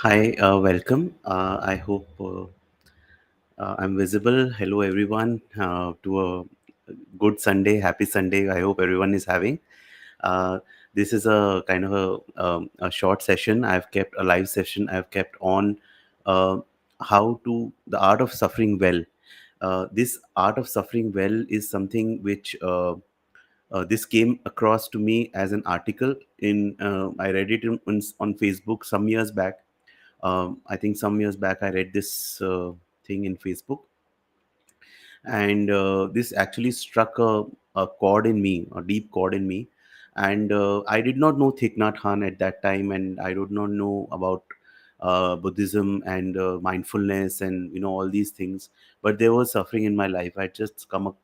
Hi, welcome. I hope I'm visible. Hello, everyone, to a good Sunday, happy Sunday. I hope everyone is having. Uh, this is a kind of a short session. I've kept a live session. I've kept on uh, how to the art of suffering well. This art of suffering well is something which this came across to me as an article in. I read it on Facebook some years back. I think some years back I read this thing in Facebook, and this actually struck a chord in me, a deep chord in me. And I did not know Thich Nhat Hanh at that time, and I did not know about Buddhism and mindfulness and all these things. But there was suffering in my life. I just come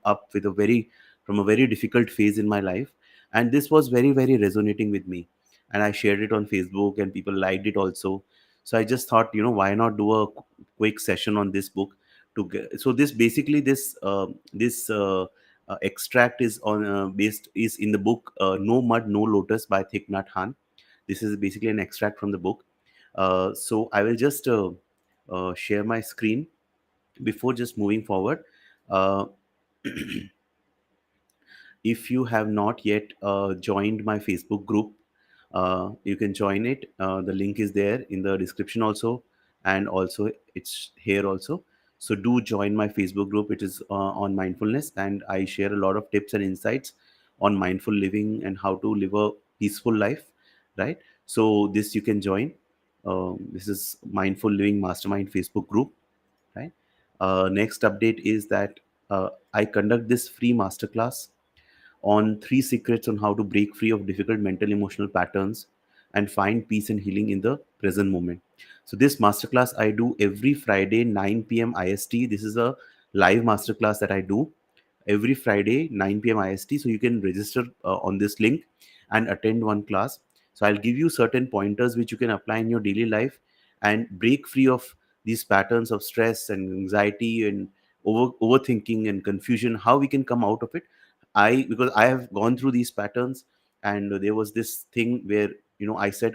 up with a very from a very difficult phase in my life, and this was very very resonating with me. And I shared it on Facebook, and people liked it also. So I just thought, why not do a quick session on this book to get. So this basically this extract is on based is in the book No Mud No Lotus by Thich Nhat Hanh. This is basically an extract from the book. So I will just share my screen before just moving forward. uh, if you have not yet joined my Facebook group, you can join it. The link is there in the description also, and also it's here also. So do join my Facebook group. It is on mindfulness, and I share a lot of tips and insights on mindful living and how to live a peaceful life, right? So this you can join. This is Mindful Living Mastermind Facebook group, right? Next update is that I conduct this free masterclass on 3 secrets on how to break free of difficult mental emotional patterns and find peace and healing in the present moment. So this masterclass I do every Friday 9 p.m. IST. This is a live masterclass that I do every Friday 9 p.m. IST. So you can register on this link and attend one class. So I'll give you certain pointers which you can apply in your daily life and break free of these patterns of stress and anxiety and overthinking and confusion. How we can come out of it. Because I have gone through these patterns, and there was this thing where I said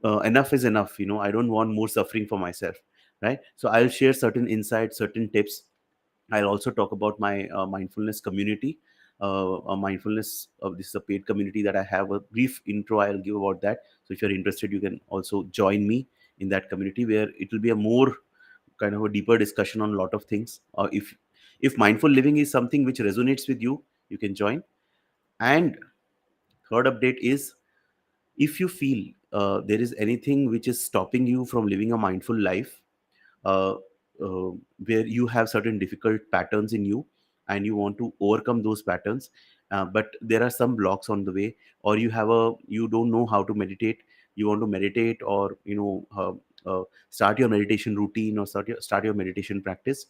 enough is enough. I don't want more suffering for myself, right? So I'll share certain insights, certain tips. I'll also talk about my mindfulness community. Mindfulness, this is a paid community that I have. A brief intro I'll give about that. So if you're interested, you can also join me in that community, where it will be a more kind of a deeper discussion on a lot of things. If mindful living is something which resonates with you, you can join. And third update is, if you feel there is anything which is stopping you from living a mindful life, uh, uh, where you have certain difficult patterns in you and you want to overcome those patterns, but there are some blocks on the way, or you don't know how to meditate. You want to meditate, or start your meditation routine, or start your meditation practice.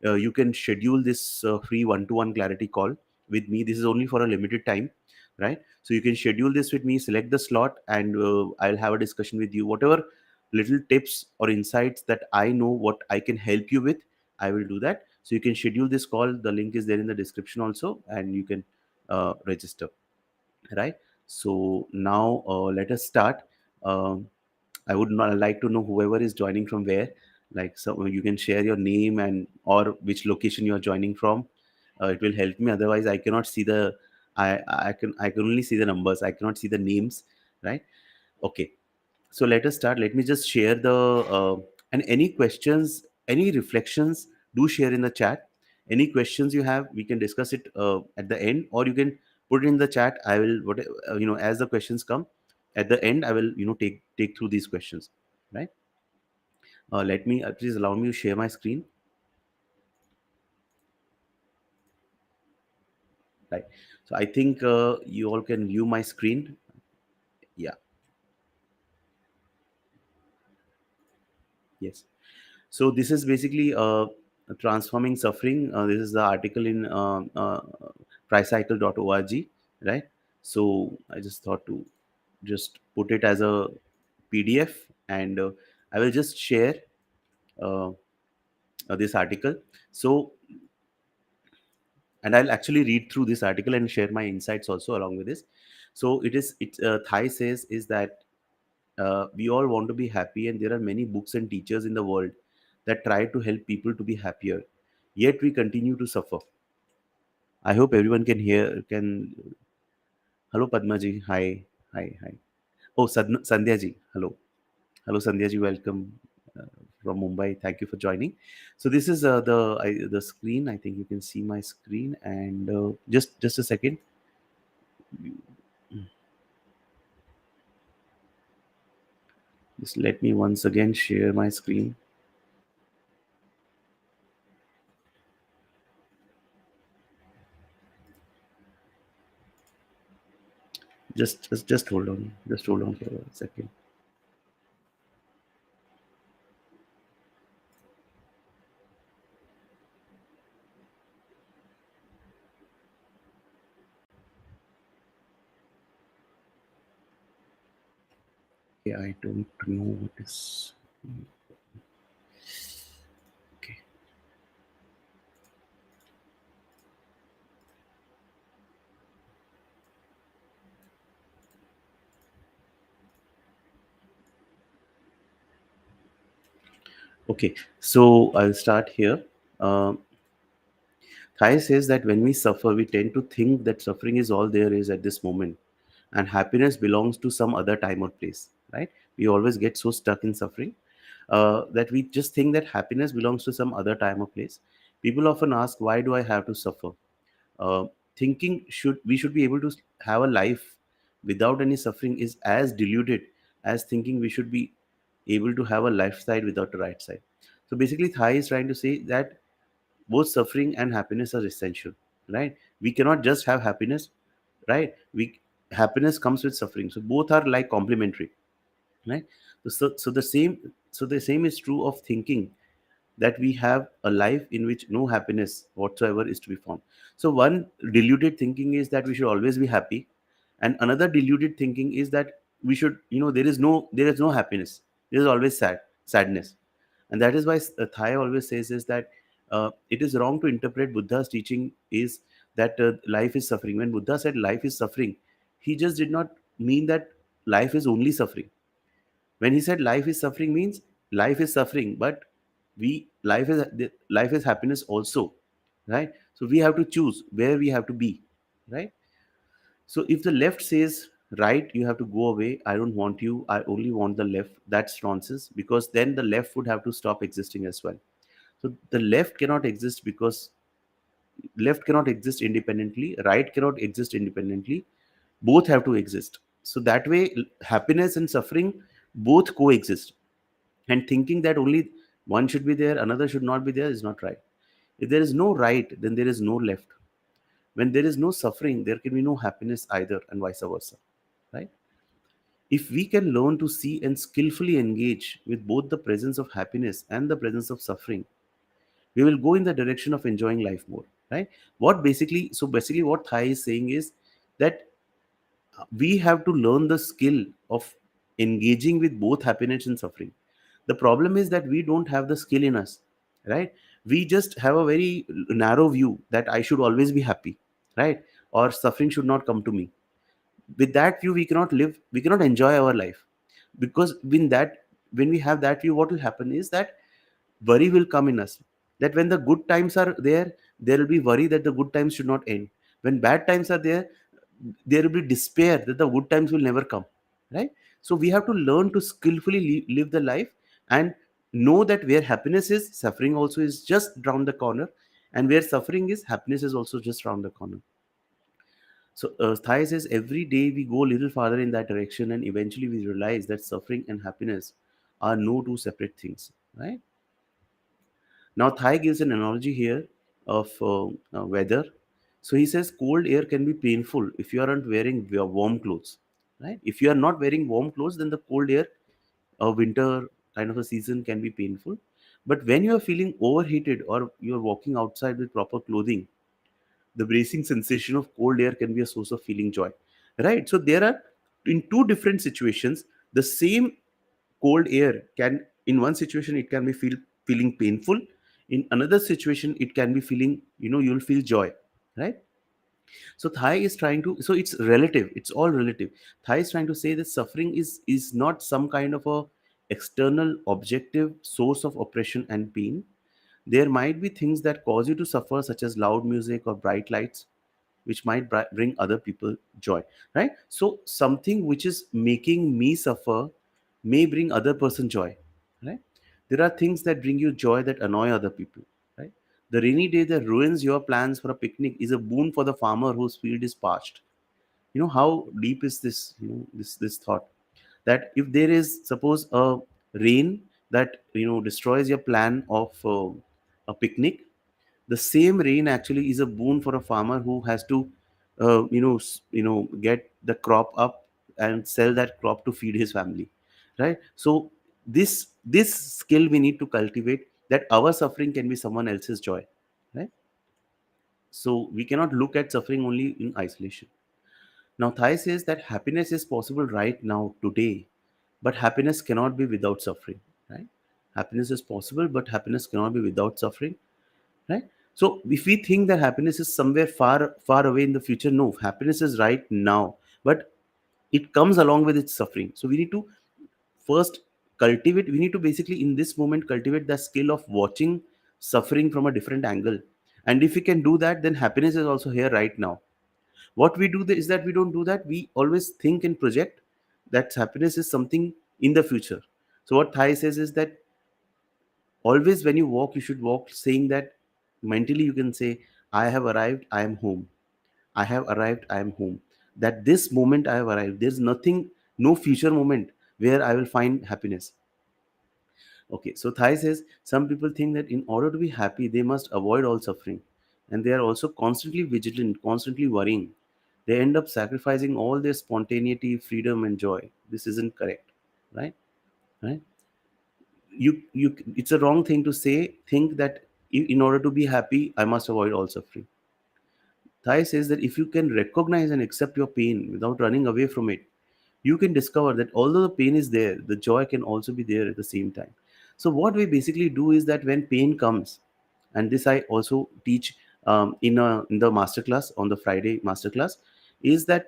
You can schedule this free one-to-one clarity call with me. This is only for a limited time. right? So you can schedule this with me, select the slot, and I'll have a discussion with you. Whatever little tips or insights that I know what I can help you with, I will do that. So you can schedule this call. The link is there in the description also, and you can register, right? So now let us start. um, I would not like to know whoever is joining from where. Like, so you can share your name and or which location you are joining from. It will help me. Otherwise, I cannot see the. I can only see the numbers. I cannot see the names, right? Okay. So let us start. Let me just share the and any questions, any reflections, do share in the chat. Any questions you have, we can discuss it at the end, or you can put it in the chat. I will, what as the questions come at the end, I will take through these questions, right? Let me please allow me to share my screen, right? So I think you all can view my screen. Yeah. Yes. So this is basically transforming suffering. This is the article in tricycle.org, right? So I just thought to just put it as a PDF, and I will just share uh, this article. So, and I'll actually read through this article and share my insights also along with this. So Thai says is that we all want to be happy, and there are many books and teachers in the world that try to help people to be happier, yet we continue to suffer. I hope everyone can hear. Can Hello, Padma ji. Hi, hi. Oh, Sandhya ji. Hello, Sandhya ji. Welcome from Mumbai. Thank you for joining. So this is the screen. I think you can see my screen, and just a second. Just let me once again share my screen. Just hold on. Just hold on for a second. Okay, I don't know what is. Okay. Okay. So I'll start here. Um, Thai says that when we suffer, we tend to think that suffering is all there is at this moment, and happiness belongs to some other time or place. Right? We always get so stuck in suffering that we just think that happiness belongs to some other time or place. People often ask, "Why do I have to suffer?" uh, Thinking should we should be able to have a life without any suffering is as deluded as thinking we should be able to have a left side without a right side. So basically, Thai is trying to say that both suffering and happiness are essential, right? We cannot just have happiness, right? We Happiness comes with suffering, so both are like complementary, right? So the same is true of thinking that we have a life in which no happiness whatsoever is to be found. So one deluded thinking is that we should always be happy, and another deluded thinking is that we should, there is no happiness. There is always sadness, and that is why Thai always says is that it is wrong to interpret Buddha's teaching is that life is suffering. When Buddha said life is suffering, he just did not mean that life is only suffering. When he said life is suffering means life is suffering, but we life is happiness also, right? So we have to choose where we have to be, right? So if the left says right, you have to go away, I don't want you, I only want the left, that's nonsense, because then the left would have to stop existing as well. So the left cannot exist because left cannot exist independently, right cannot exist independently, both have to exist. So that way happiness and suffering both coexist, and thinking that only one should be there, another should not be there, is not right. If there is no right, then there is no left. When there is no suffering, there can be no happiness either, and vice versa, right? If we can learn to see and skillfully engage with both the presence of happiness and the presence of suffering, we will go in the direction of enjoying life more, right? What basically, so basically what Thai is saying is that We have to learn the skill of engaging with both happiness and suffering. The problem is that we don't have the skill in us, right? We just have a very narrow view that I should always be happy, right? Or suffering should not come to me. With that view, we cannot live, we cannot enjoy our life. Because when we have that view, what will happen is that worry will come in us, that when the good times are there, there will be worry that the good times should not end. When bad times are there, there will be despair that the good times will never come, right? So we have to learn to skillfully live the life, and know that where happiness is, suffering also is just round the corner, and where suffering is, happiness is also just round the corner. So Thai says every day we go a little farther in that direction, and eventually we realize that suffering and happiness are no two separate things, right? Now, Thai gives an analogy here of weather. So he says cold air can be painful if you aren't wearing warm clothes, right? If you are not wearing warm clothes, then the cold air, winter kind of a season, can be painful. But when you are feeling overheated or you are walking outside with proper clothing, the bracing sensation of cold air can be a source of feeling joy, right? So there are, in two different situations, the same cold air can, in one situation it can be feeling painful, in another situation it can be feeling, you'll feel joy, right? So Thai is trying to, so it's relative, it's all relative. Thai is trying to say that suffering is not some kind of a external objective source of oppression and pain. There might be things that cause you to suffer, such as loud music or bright lights, which might bring other people joy, right? So something which is making me suffer may bring other person joy, right? There are things that bring you joy that annoy other people, right? The rainy day that ruins your plans for a picnic is a boon for the farmer whose field is parched. How deep is this, this thought, that if there is, suppose, a rain that destroys your plan of a picnic, the same rain actually is a boon for a farmer who has to get the crop up and sell that crop to feed his family, right? So this skill we need to cultivate, that our suffering can be someone else's joy, right? So we cannot look at suffering only in isolation. Now Thai says that happiness is possible right now, today, but happiness cannot be without suffering, right? Happiness is possible, but happiness cannot be without suffering, right? So if we think that happiness is somewhere far far away in the future, no, happiness is right now, but it comes along with its suffering. So we need to first cultivate, we need to basically in this moment cultivate the skill of watching suffering from a different angle. And if we can do that, then happiness is also here right now. What we do is that we don't do that, we always think and project that happiness is something in the future. So what Thai says is that always when you walk, you should walk saying that, mentally you can say, I have arrived, I am home. I have arrived, I am home. That this moment I have arrived, there's nothing, no future moment where I will find happiness. Okay, so Thai says some people think that in order to be happy they must avoid all suffering, and they are also constantly vigilant, constantly worrying. They end up sacrificing all their spontaneity, freedom and joy. This isn't correct, right? Right? You It's a wrong thing to say, think that in order to be happy I must avoid all suffering. Thai says that if you can recognize and accept your pain without running away from it, you can discover that although the pain is there, the joy can also be there at the same time. So what we basically do is that when pain comes, and this I also teach in the masterclass, on the Friday masterclass, is that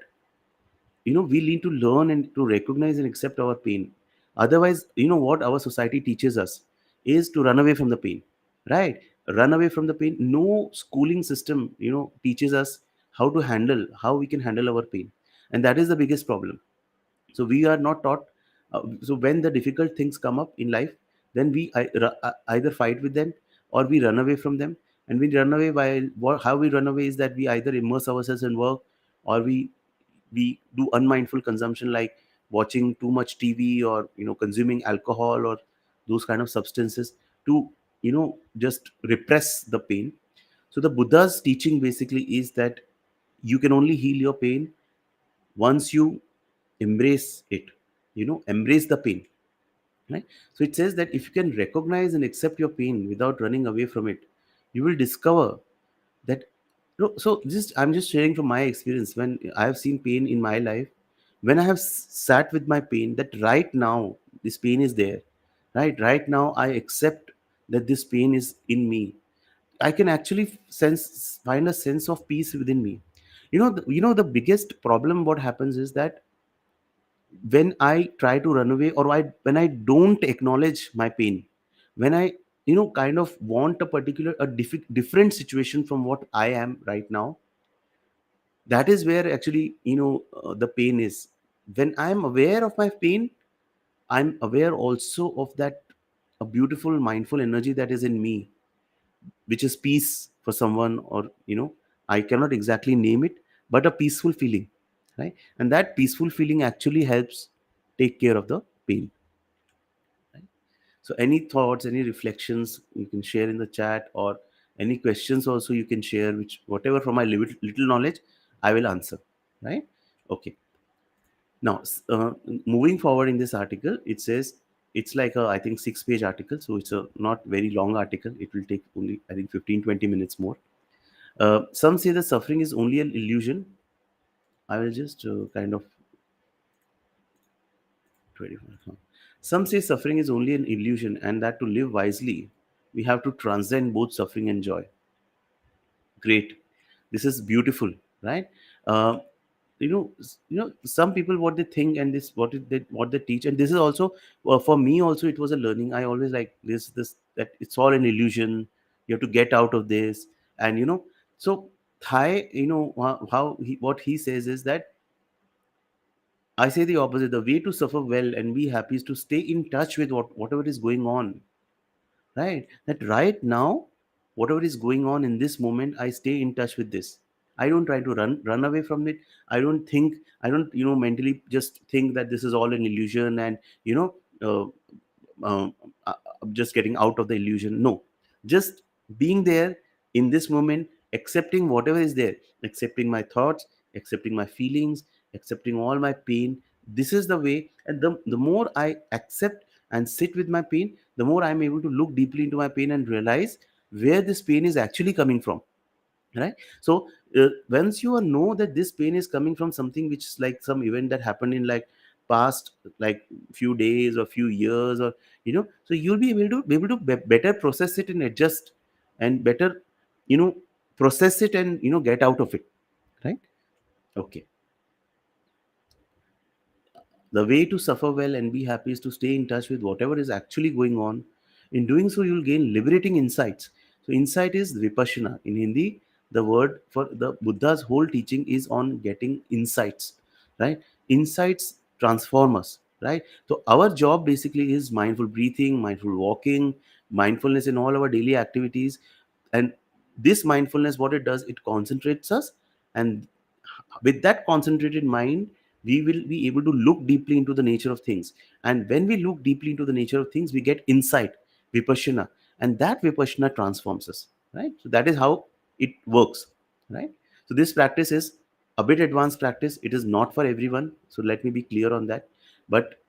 we need to learn and to recognize and accept our pain. Otherwise, what our society teaches us is to run away from the pain, right? Run away from the pain. No schooling system teaches us how we can handle our pain, and that is the biggest problem. So we are not taught. So when the difficult things come up in life, then either fight with them or we run away from them. And we run away by how we run away is that we either immerse ourselves in work, or we do unmindful consumption, like watching too much TV, or consuming alcohol or those kind of substances, to just repress the pain. So the Buddha's teaching basically is that you can only heal your pain once you embrace it, embrace the pain, right? So it says that if you can recognize and accept your pain without running away from it, you will discover that, so just I'm just sharing from my experience. When I have seen pain in my life, When I have sat with my pain, that right now this pain is there, right now I accept that this pain is in me. I can actually find a sense of peace within me. The biggest problem what happens is that when I try to run away, or when I don't acknowledge my pain, when I kind of want a particular different situation from what I am right now, that is where actually the pain is. When I'm aware of my pain, I'm aware also of that a beautiful mindful energy that is in me, which is peace for someone, or I cannot exactly name it, but a peaceful feeling, right? And that peaceful feeling actually helps take care of the pain, right? So any thoughts, any reflections you can share in the chat, or any questions also you can share, which whatever from my little knowledge I will answer, right? Okay. Now, moving forward in this article, it says it's like a, I think, 6-page article. So it's a not very long article. It will take only, I think, 15-20 minutes more. Some say the suffering is only an illusion. I will just kind of 25. Huh. Some say suffering is only an illusion, and that to live wisely, we have to transcend both suffering and joy. Great. This is beautiful, right? uh, some people what they think, and this what they teach, and this is also for me also, it was a learning. I always like this that it's all an illusion. You have to get out of this. And so Thai, what he says is that I say the opposite. The way to suffer well and be happy is to stay in touch with whatever is going on, right? That right now, whatever is going on in this moment, I stay in touch with this. I don't try to run away from it. I don't mentally just think that this is all an illusion, and uh, uh, just getting out of the illusion. No, just being there in this moment, accepting whatever is there, accepting my thoughts, accepting my feelings, accepting all my pain. This is the way. And the more I accept and sit with my pain, the more I'm able to look deeply into my pain and realize where this pain is actually coming from, right? So once you know that this pain is coming from something which is like some event that happened in like past, like few days or few years, or so you'll be able to better process it and adjust, and better you know process it, and get out of it, right? Okay. The way to suffer well and be happy is to stay in touch with whatever is actually going on. In doing so, you'll gain liberating insights. So, insight is vipassana. In Hindi, the word for the Buddha's whole teaching is on getting insights, right? Insights transform us, right? So, our job basically is mindful breathing, mindful walking, mindfulness in all our daily activities. And this mindfulness, what it does, it concentrates us, and with that concentrated mind, we will be able to look deeply into the nature of things. And when we look deeply into the nature of things, we get insight, vipassana, and that vipassana transforms us, right? So that is how it works, right? So this practice is a bit advanced practice. It is not for everyone, so let me be clear on that. But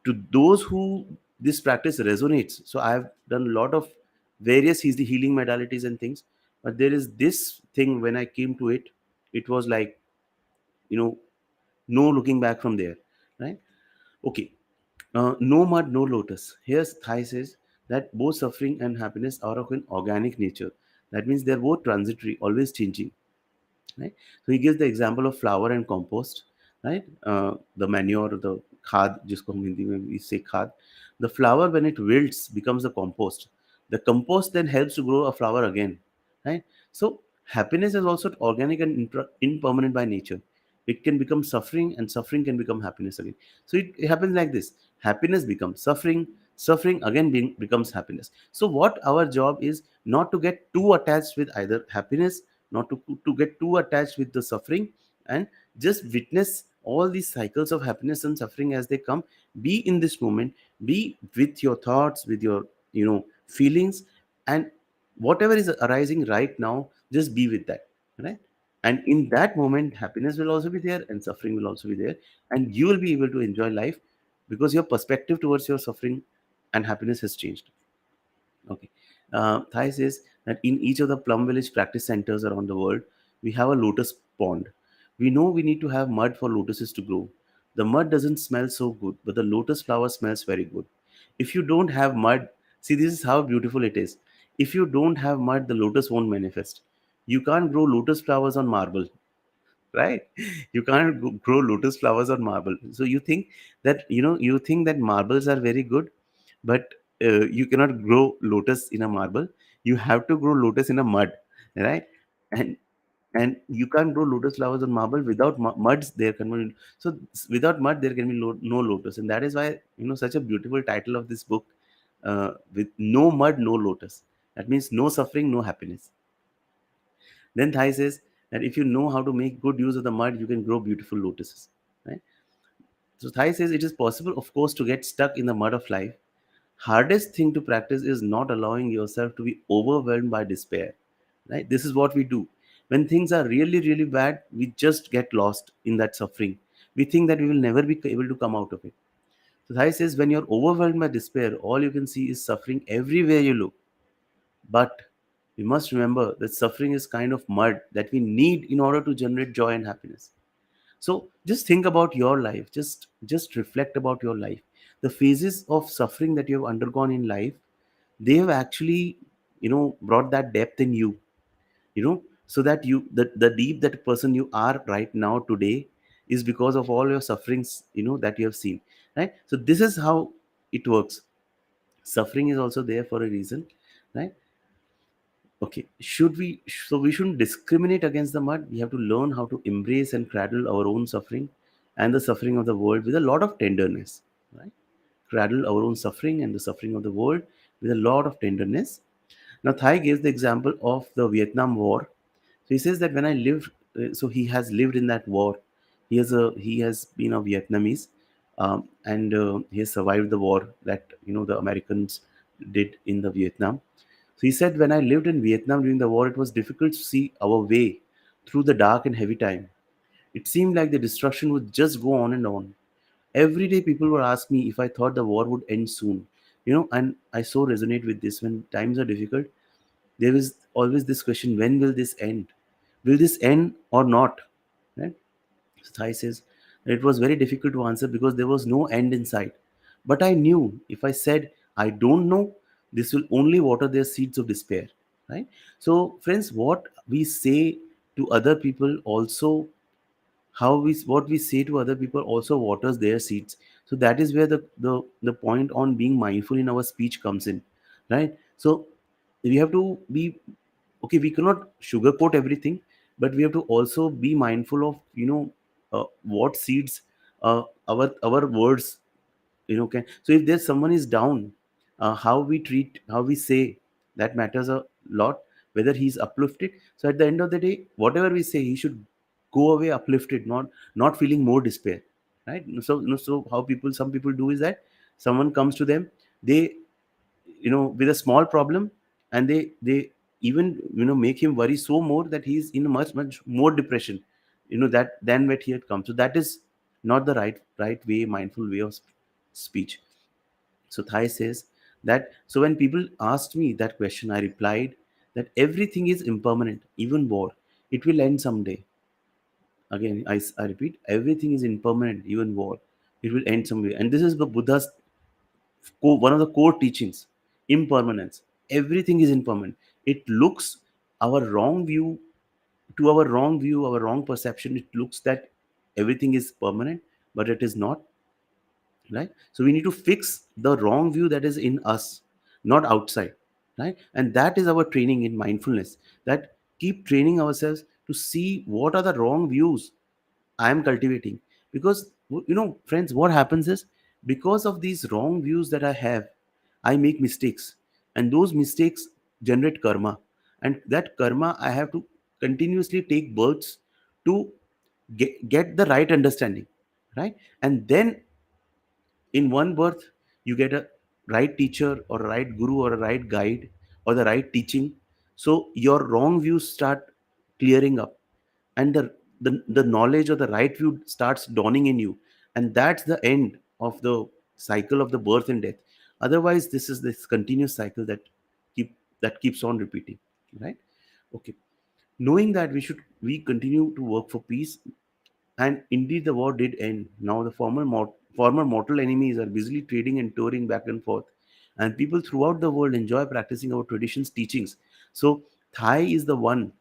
to those who this practice resonates, so I have done a lot of various healing modalities and things, but there is this thing, when I came to it, it was like, you know no looking back from there, right? Okay. No mud, no lotus. Here's Thai says that both suffering and happiness are of an organic nature. That means they're both transitory, always changing, right? So he gives the example of flour and compost, right? The manure, the खाद, जिसको हम हिंदी में we say खाद. The flour, when it wilts, becomes the compost. The compost then helps to grow a flower again, right? So happiness is also organic and impermanent by nature. It can become suffering, and suffering can become happiness again. So it happens like this: happiness becomes suffering, suffering again becomes happiness. So what our job is, not to get too attached with either happiness, not to get too attached with the suffering, and just witness all these cycles of happiness and suffering as they come. Be in this moment, be with your thoughts, with your feelings, and whatever is arising right now, just be with that, right? And in that moment, happiness will also be there and suffering will also be there, and you will be able to enjoy life, because your perspective towards your suffering and happiness has changed. Okay. Thai says that in each of the Plum Village practice centers around the world, we have a lotus pond. We know we need to have mud for lotuses to grow. The mud doesn't smell so good, but the lotus flower smells very good. If you don't have mud, see, this is how beautiful it is. If you don't have mud, the lotus won't manifest. You can't grow lotus flowers on marble, right? You can't grow lotus flowers on marble. So you think that, you think that marbles are very good, but you cannot grow lotus in a marble. You have to grow lotus in a mud, right? And and you can't grow lotus flowers on marble. Without muds there can be, so without mud there can be no lotus. And that is why, such a beautiful title of this book, with no mud no lotus. That means no suffering, no happiness. Then Thai says that if you know how to make good use of the mud, you can grow beautiful lotuses, right? So Thai says it is possible, of course, to get stuck in the mud of life. Hardest thing to practice is not allowing yourself to be overwhelmed by despair, right? This is what we do. When things are really, really bad, we just get lost in that suffering. We think that we will never be able to come out of it. So Thai says when you're overwhelmed by despair, all you can see is suffering everywhere you look. But we must remember that suffering is kind of mud that we need in order to generate joy and happiness. So just think about your life. Just reflect about your life. The phases of suffering that you have undergone in life, they have actually, brought that depth in you, so that the deep that person you are right now today is because of all your sufferings, that you have seen, right? So this is how it works. Suffering is also there for a reason, right? Okay, so we shouldn't discriminate against the mud. We have to learn how to embrace and cradle our own suffering and the suffering of the world with a lot of tenderness, right? Cradle our own suffering and the suffering of the world with a lot of tenderness. Now, Thai gives the example of the Vietnam War. So he says that when I lived, so he has lived in that war. He has been a Vietnamese, and he has survived the war that the Americans did in the Vietnam. So he said, when I lived in Vietnam during the war, it was difficult to see our way through the dark and heavy time. It seemed like the destruction would just go on and on. Every day, people would ask me if I thought the war would end soon. And I so resonate with this. When times are difficult, there is always this question: when will this end? Will this end or not? Right? So Thai says that it was very difficult to answer because there was no end in sight. But I knew if I said I don't know, this will only water their seeds of despair. Right? So, friends, what we say to other people also, what we say to other people also waters their seeds. So that is where the point on being mindful in our speech comes in, right? So we have to be, okay, we cannot sugarcoat everything, but we have to also be mindful of what seeds our words can. So if there's someone is down, how we say, that matters a lot, whether he's uplifted. So at the end of the day, whatever we say, he should go away uplifted, not feeling more despair, right? So how people some people do is that someone comes to them, they, with a small problem, and they even make him worry so more that he's in a much more depression, that than what he had come. So that is not the right way, mindful way of speech. So Thai says that, so when people asked me that question, I replied that everything is impermanent, even war. It will end someday. Again, I repeat, everything is impermanent, even war. It will end someday. And this is the Buddha's one of the core teachings: impermanence. Everything is impermanent. It looks, our wrong view, our wrong perception, it looks that everything is permanent, but it is not, right? So we need to fix the wrong view that is in us, not outside, right? And that is our training in mindfulness, that keep training ourselves to see what are the wrong views I am cultivating. Because, friends, what happens is, because of these wrong views that I have, I make mistakes, and those mistakes generate karma, and that karma I have to continuously take births to get the right understanding, right? And then in one birth you get a right teacher or a right guru or a right guide or the right teaching, so your wrong views start clearing up, and the knowledge or the right view starts dawning in you, and that's the end of the cycle of the birth and death. Otherwise, this is this continuous cycle keep that keeps on repeating, right? Okay, knowing that we continue to work for peace, And indeed, the war did end. Now, the former mortal enemies are busily trading and touring back and forth. And people throughout the world enjoy practicing our traditions' teachings. So, Thai is the one.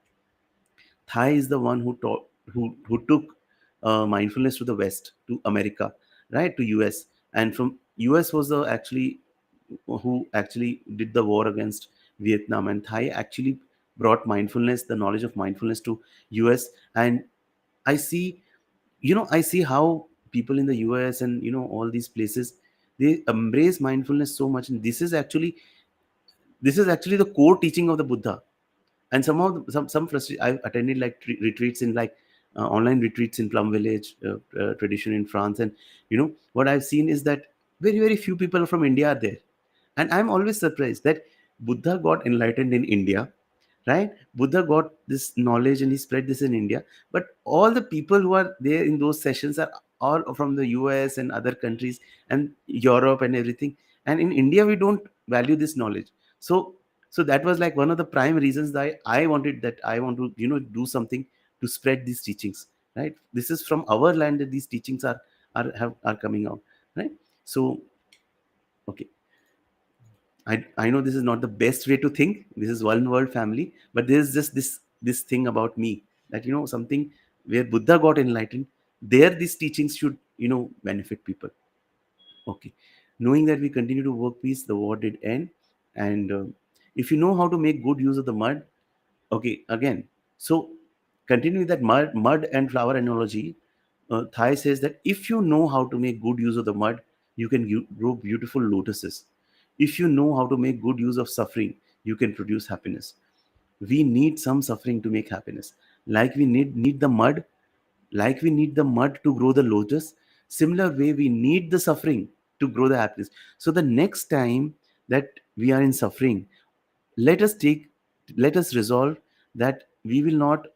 Thai is the one who taught, who took mindfulness to the West, to America, right, to US, and from US was the actually who actually did the war against Vietnam, and Thai actually brought mindfulness, the knowledge of mindfulness to US. And I see, I see how people in the US and all these places, they embrace mindfulness so much, and this is actually the core teaching of the Buddha. And somehow some frustration, I've attended like retreats in like online retreats in Plum Village tradition in France, and what I've seen is that very very few people from India are there. And I'm always surprised that Buddha got enlightened in India, right? Buddha got this knowledge and he spread this in India, but all the people who are there in those sessions are all from the US and other countries and Europe and everything. And in India we don't value this knowledge. So so that was like one of the prime reasons that I wanted, that I want to do something to spread these teachings, right? This is from our land that these teachings are coming out, right? So okay, I know this is not the best way to think. This is one world family, but there's just this thing about me, that something where Buddha got enlightened. There, these teachings should benefit people. Okay, knowing that we continue to work peace, the war did end, and if you know how to make good use of the mud. Okay, again, so continuing that mud and flower analogy, Thai says that if you know how to make good use of the mud, you can grow beautiful lotuses. If you know how to make good use of suffering, you can produce happiness. We need some suffering to make happiness. Like we need the mud, like we need the mud to grow the lotus. Similar way, we need the suffering to grow the happiness. So the next time that we are in suffering, let us take, let us resolve that we will not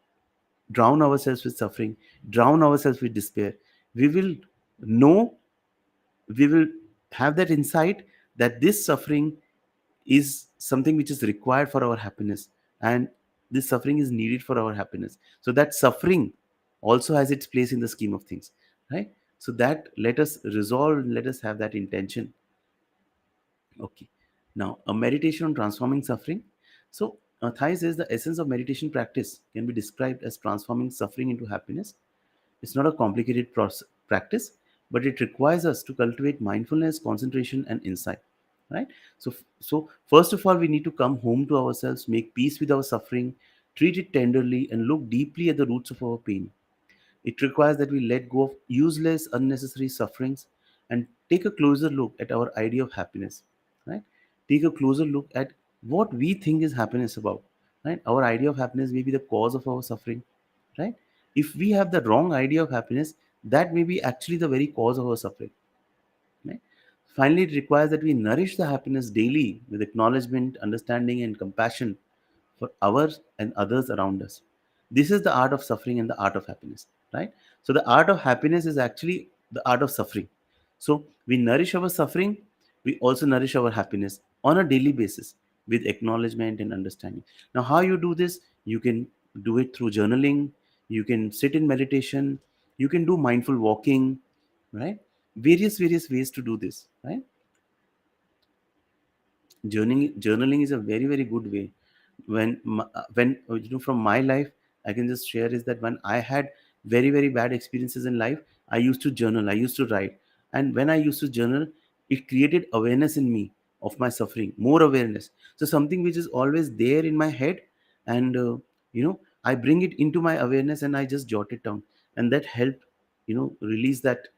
drown ourselves with suffering, drown ourselves with despair. We will know, we will have that insight that this suffering is something which is required for our happiness, and this suffering is needed for our happiness. So that suffering also has its place in the scheme of things, right? So that let us resolve, let us have that intention. Okay. Now, a meditation on transforming suffering. So, Thai says the essence of meditation practice can be described as transforming suffering into happiness. It's not a complicated practice, but it requires us to cultivate mindfulness, concentration, and insight. Right. So first of all, we need to come home to ourselves, make peace with our suffering, treat it tenderly, and look deeply at the roots of our pain. It requires that we let go of useless, unnecessary sufferings and take a closer look at our idea of happiness. Right? Take a closer look at what we think is happiness about. Right? Our idea of happiness may be the cause of our suffering. Right? If we have the wrong idea of happiness, that may be actually the very cause of our suffering. Right? Finally, it requires that we nourish the happiness daily with acknowledgement, understanding, and compassion for ours and others around us. This is the art of suffering and the art of happiness, right? So, the art of happiness is actually the art of suffering. So, we nourish our suffering, we also nourish our happiness on a daily basis with acknowledgement and understanding. Now, how you do this? You can do it through journaling, you can sit in meditation, you can do mindful walking, right? Various ways to do this, right? Journaling is a very very good way. When from my life, I can just share is that when I had very very bad experiences in life, I used to journal, I used to write. And when I used to journal, it created awareness in me of my suffering, more awareness. So something which is always there in my head, and I bring it into my awareness and I just jot it down, and that helped release that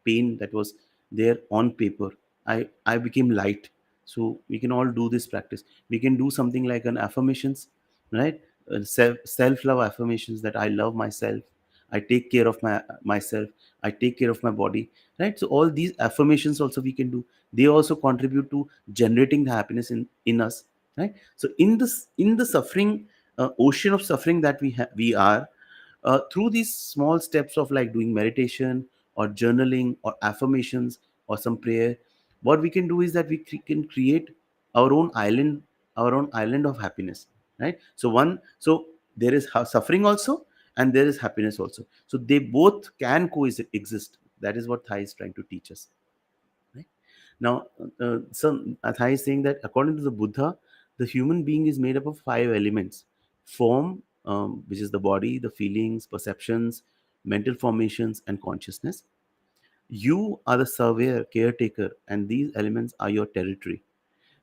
pain that was there on paper. I became light. So we can all do this practice. We can do something like an affirmations, right? Self love affirmations, that I love myself, I take care of myself, I take care of my body, right? So all these affirmations also we can do. They also contribute to generating the happiness in us, right? So in the suffering, ocean of suffering that we are, through these small steps of like doing meditation or journaling or affirmations or some prayer, what we can do is that we can create our own island, our own island of happiness, right? So there is suffering also, and there is happiness also. So they both can coexist. That is what Thai is trying to teach us, right? Now, Thai is saying that according to the Buddha, the human being is made up of five elements: form, which is the body, the feelings, perceptions, mental formations, and consciousness. You are the surveyor, caretaker, and these elements are your territory.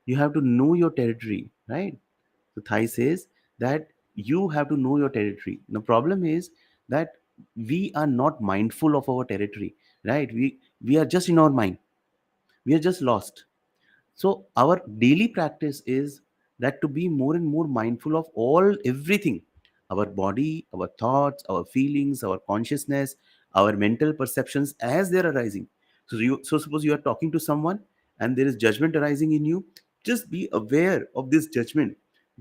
You have to know your territory, right? So Thai says that you have to know your territory. The problem is that we are not mindful of our territory, right? We are just in our mind. We are just lost. So our daily practice is that to be more and more mindful of all everything: our body, our thoughts, our feelings, our consciousness, our mental perceptions as they're arising. So suppose you are talking to someone and there is judgment arising in you, just be aware of this judgment,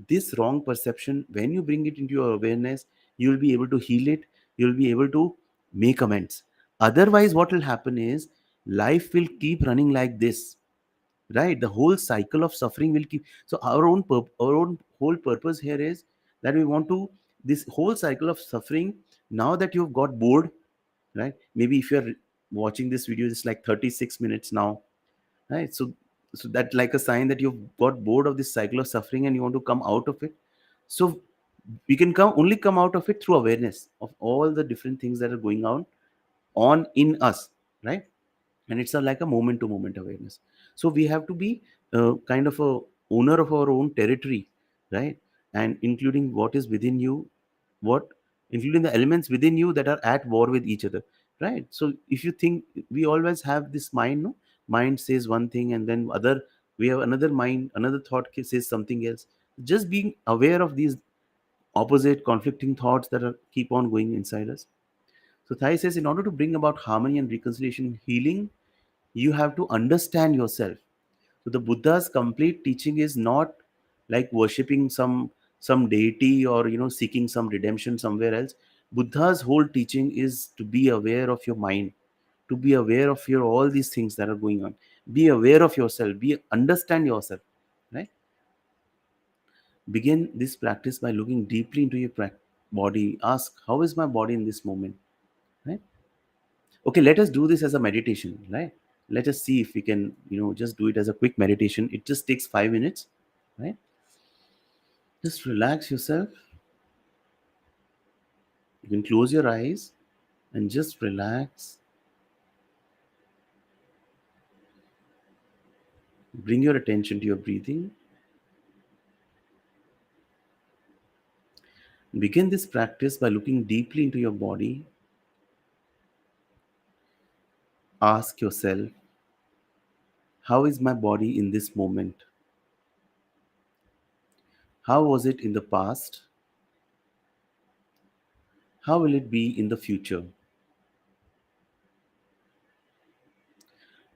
this wrong perception. When you bring it into your awareness, you will be able to heal it, you'll be able to make amends. Otherwise, what will happen is life will keep running like this, right? The whole cycle of suffering will keep. So our own whole purpose here is that we want to, this whole cycle of suffering, now that you've got bored, right? Maybe if you're watching this video, it's like 36 minutes now, right? So that like a sign that you've got bored of this cycle of suffering and you want to come out of it. So we can only come out of it through awareness of all the different things that are going on in us, right? And it's like a moment to moment awareness. So we have to be kind of a owner of our own territory, right? And including what is within you, what including the elements within you that are at war with each other, right? So if you think, we always have this mind, no, mind says one thing and then other, we have another mind, another thought says something else. Just being aware of these opposite conflicting thoughts that are keep on going inside us. So Thai says, in order to bring about harmony and reconciliation, healing, you have to understand yourself. So the Buddha's complete teaching is not like worshipping some deity or seeking some redemption somewhere else. Buddha's whole teaching is to be aware of your mind, to be aware of your all these things that are going on. Be aware of yourself, be understand yourself, right? Begin this practice by looking deeply into your body. Ask, how is my body in this moment, right? Okay, let us do this as a meditation, right? Let us see if we can just do it as a quick meditation. It just takes 5 minutes, right? Just relax yourself. You can close your eyes and just relax. Bring your attention to your breathing. Begin this practice by looking deeply into your body. Ask yourself, how is my body in this moment? How was it in the past? How will it be in the future?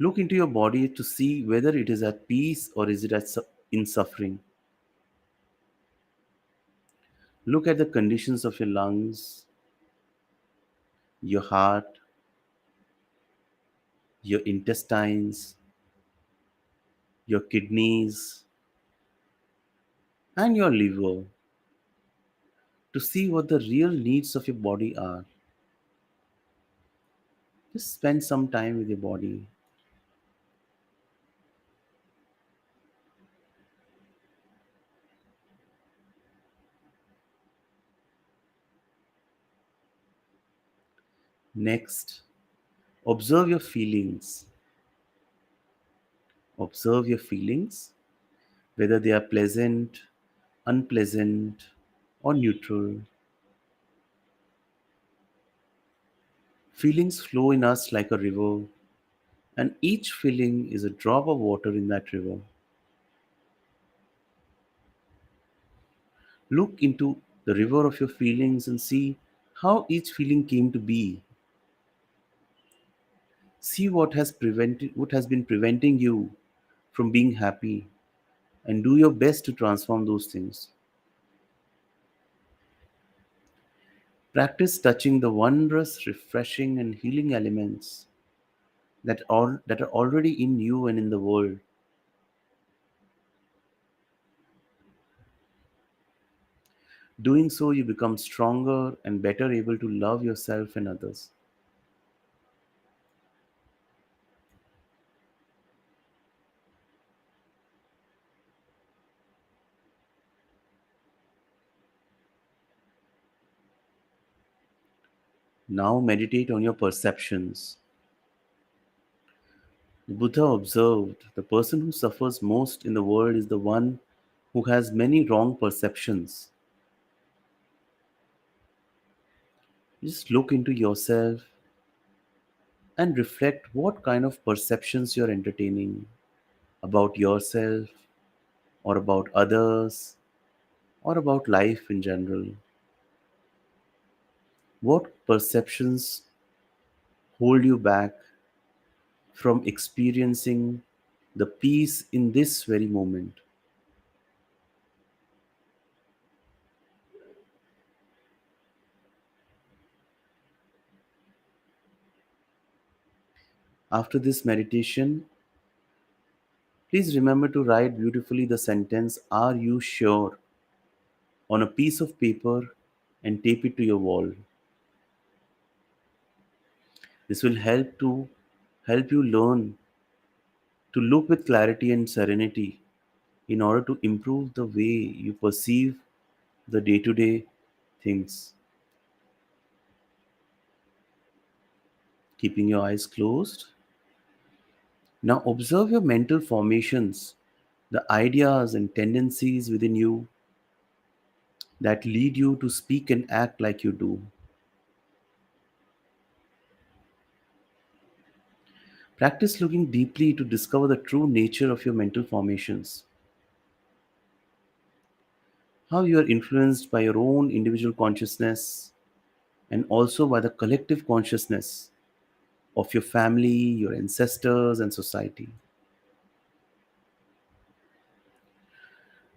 Look into your body to see whether it is at peace or is it in suffering. Look at the conditions of your lungs, your heart, your intestines, your kidneys, and your liver to see what the real needs of your body are. Just spend some time with your body. Next, observe your feelings. Observe your feelings, whether they are pleasant, unpleasant, or neutral. Feelings flow in us like a river, and each feeling is a drop of water in that river. Look into the river of your feelings and see how each feeling came to be. See what has been preventing you from being happy, and do your best to transform those things. Practice touching the wondrous, refreshing, and healing elements that are already in you and in the world. Doing so, you become stronger and better able to love yourself and others. Now meditate on your perceptions. The Buddha observed the person who suffers most in the world is the one who has many wrong perceptions. Just look into yourself and reflect what kind of perceptions you're entertaining about yourself or about others or about life in general. What perceptions hold you back from experiencing the peace in this very moment? After this meditation, please remember to write beautifully the sentence, "Are you sure?" on a piece of paper and tape it to your wall. This will help you learn to look with clarity and serenity in order to improve the way you perceive the day-to-day things. Keeping your eyes closed. Now observe your mental formations, the ideas and tendencies within you that lead you to speak and act like you do. Practice looking deeply to discover the true nature of your mental formations, how you are influenced by your own individual consciousness and also by the collective consciousness of your family, your ancestors, and society.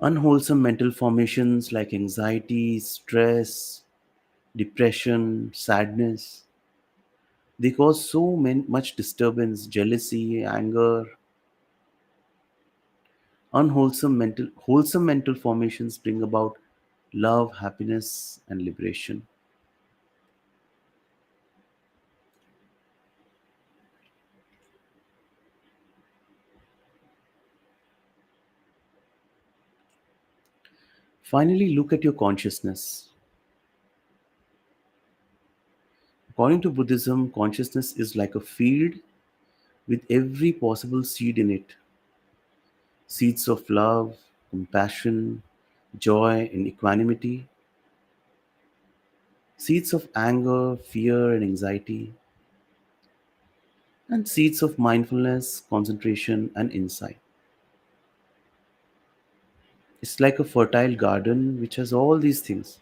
Unwholesome mental formations like anxiety, stress, depression, sadness, they cause much disturbance, jealousy, anger. Wholesome mental formations bring about love, happiness, and liberation. Finally, look at your consciousness. According to Buddhism, consciousness is like a field with every possible seed in it: seeds of love, compassion, joy, and equanimity, seeds of anger, fear, and anxiety, and seeds of mindfulness, concentration, and insight. It's like a fertile garden which has all these things.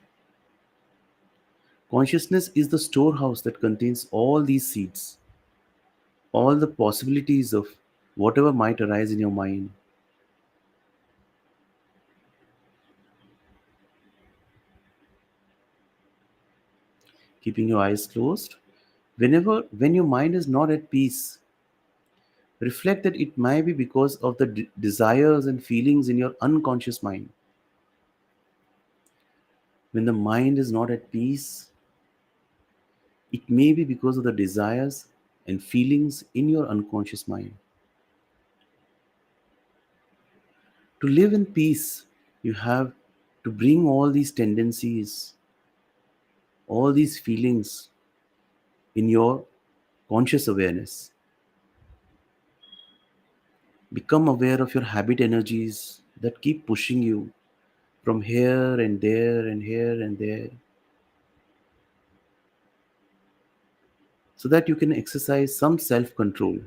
Consciousness is the storehouse that contains all these seeds, all the possibilities of whatever might arise in your mind. Keeping your eyes closed. When your mind is not at peace, reflect that it may be because of the desires and feelings in your unconscious mind. When the mind is not at peace, it may be because of the desires and feelings in your unconscious mind. To live in peace, you have to bring all these tendencies, all these feelings in your conscious awareness. Become aware of your habit energies that keep pushing you from here and there and here and there so that you can exercise some self control.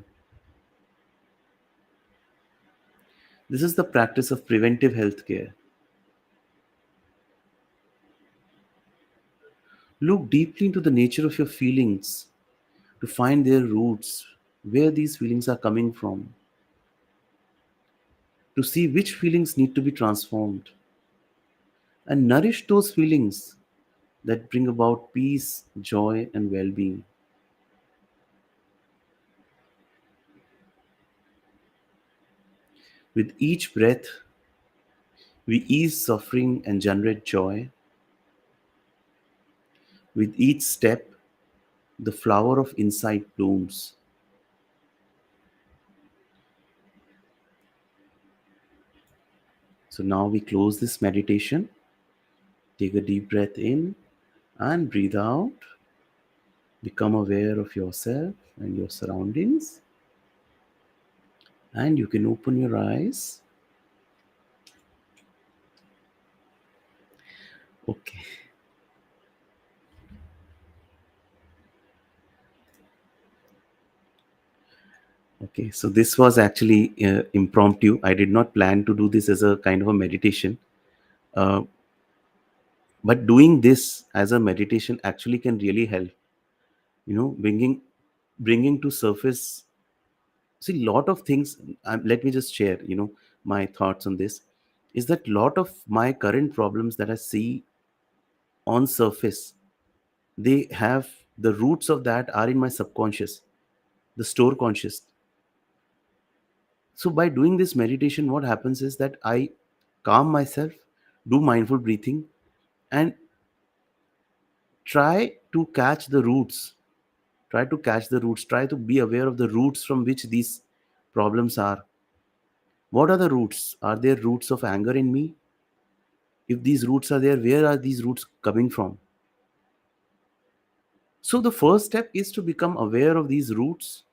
This is the practice of preventive healthcare. Look deeply into the nature of your feelings to find their roots, where these feelings are coming from, to see which feelings need to be transformed, and nourish those feelings that bring about peace, joy, and well being. With each breath, we ease suffering and generate joy. With each step, the flower of insight blooms. So now we close this meditation. Take a deep breath in and breathe out. Become aware of yourself and your surroundings. And you can open your eyes. Okay. Okay. So this was actually impromptu. I did not plan to do this as a kind of a meditation. Uh, but doing this as a meditation actually can really help. Bringing to surface. See, lot of things. Let me just share. My thoughts on this is that lot of my current problems that I see on surface, they have the roots of that are in my subconscious, the store conscious. So by doing this meditation, what happens is that I calm myself, do mindful breathing, and try to catch the roots. Try to catch the roots. Try to be aware of the roots from which these problems are. What are the roots? Are there roots of anger in me? If these roots are there, where are these roots coming from? So the first step is to become aware of these roots,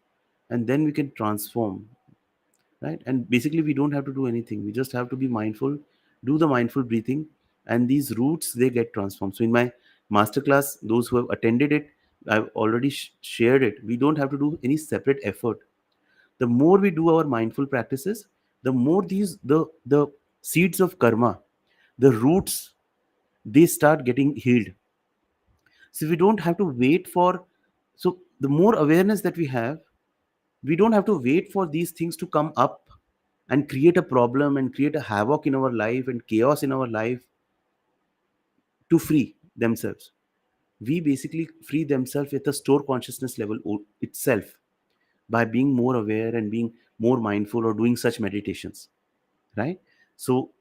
and then we can transform, right? And basically we don't have to do anything. We just have to be mindful, do the mindful breathing, and these roots, they get transformed. So in my masterclass, those who have attended it, I've already shared it. We don't have to do any separate effort. The more we do our mindful practices, the more the seeds of karma, the roots, they start getting healed. So we don't have to wait for, so the more awareness that we have, we don't have to wait for these things to come up and create a problem and create a havoc in our life and chaos in our life to free themselves. We basically free themselves at the store consciousness level itself, by being more aware and being more mindful or doing such meditations, right? So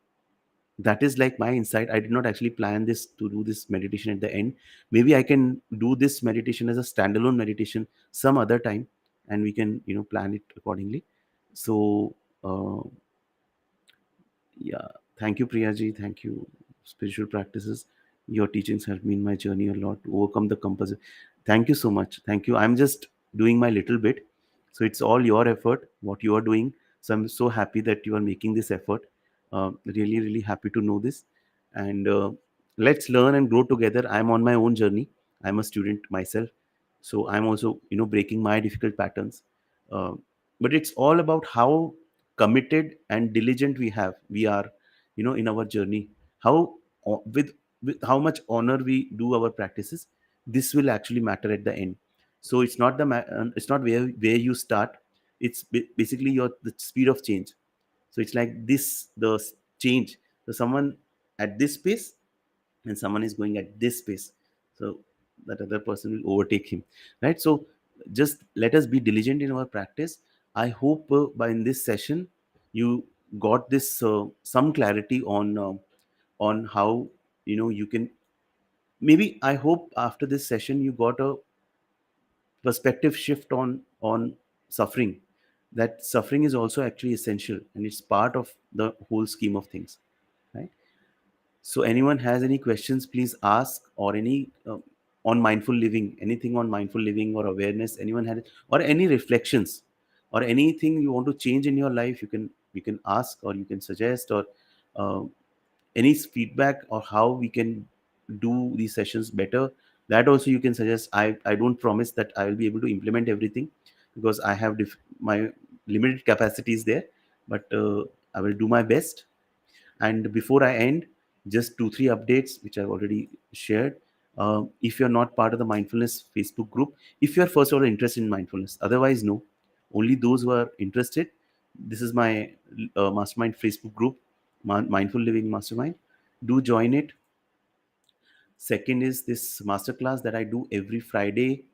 that is like my insight. I did not actually plan this to do this meditation at the end. Maybe I can do this meditation as a standalone meditation some other time, and we can plan it accordingly. So uh, yeah, thank you, Priyaji. Thank you. Spiritual practices, your teachings helped me in my journey a lot to overcome the composite. Thank you so much. Thank you. I'm just doing my little bit. So it's all your effort, what you are doing. So I'm so happy that you are making this effort. Really, really happy to know this. And let's learn and grow together. I'm on my own journey. I'm a student myself. So I'm also, breaking my difficult patterns. Uh, but it's all about how committed and diligent we are in our journey, how with how much honor we do our practices. This will actually matter at the end. So it's not it's not where you start. It's basically your the speed of change. So it's like this, change. So someone at this pace and someone is going at this pace, so that other person will overtake him, right? So just let us be diligent in our practice. I hope by in this session you got this some clarity on how you can, maybe I hope after this session you got a perspective shift on suffering, that suffering is also actually essential and it's part of the whole scheme of things, right? So, anyone has any questions, please ask, or any on mindful living, anything on mindful living or awareness. Anyone had, or any reflections, or anything you want to change in your life, you can ask, or you can suggest, or uh, any feedback, or how we can do these sessions better. That also you can suggest. I don't promise that I will be able to implement everything, because I have my limited capacities there, but I will do my best. And before I end, just 2 3 updates which I've already shared. If you're not part of the mindfulness Facebook group, if you're first of all interested in mindfulness, otherwise no. Only those who are interested. This is my mastermind Facebook group, Mindful Living Mastermind. Do join it. Second is this masterclass that I do every Friday,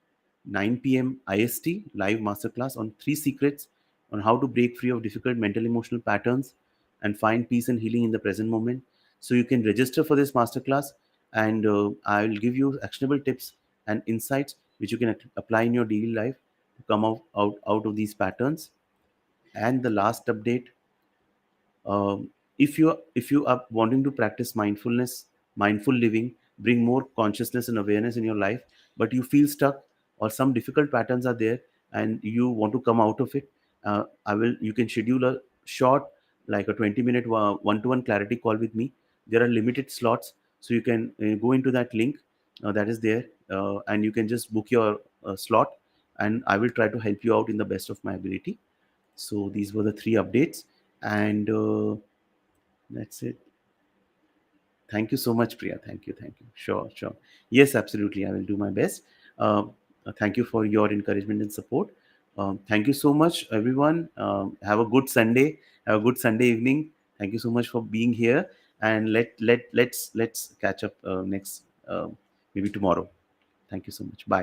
9 p.m. IST, live masterclass on 3 secrets on how to break free of difficult mental emotional patterns and find peace and healing in the present moment. So you can register for this masterclass, and I will give you actionable tips and insights which you can apply in your daily life to come out of these patterns. And the last update, if you are wanting to practice mindfulness, mindful living, bring more consciousness and awareness in your life, but you feel stuck or some difficult patterns are there and you want to come out of it, I will you can schedule a short, like a 20-minute one-to-one clarity call with me. There are limited slots, so you can go into that link that is there, and you can just book your slot, and I will try to help you out in the best of my ability. So these were the three updates, and that's it. Thank you so much, Priya. Thank you. Thank you. Sure, sure. Yes, absolutely. I will do my best. Thank you for your encouragement and support. Thank you so much, everyone. Have a good Sunday. Have a good Sunday evening. Thank you so much for being here. And let's catch up next maybe tomorrow. Thank you so much. Bye.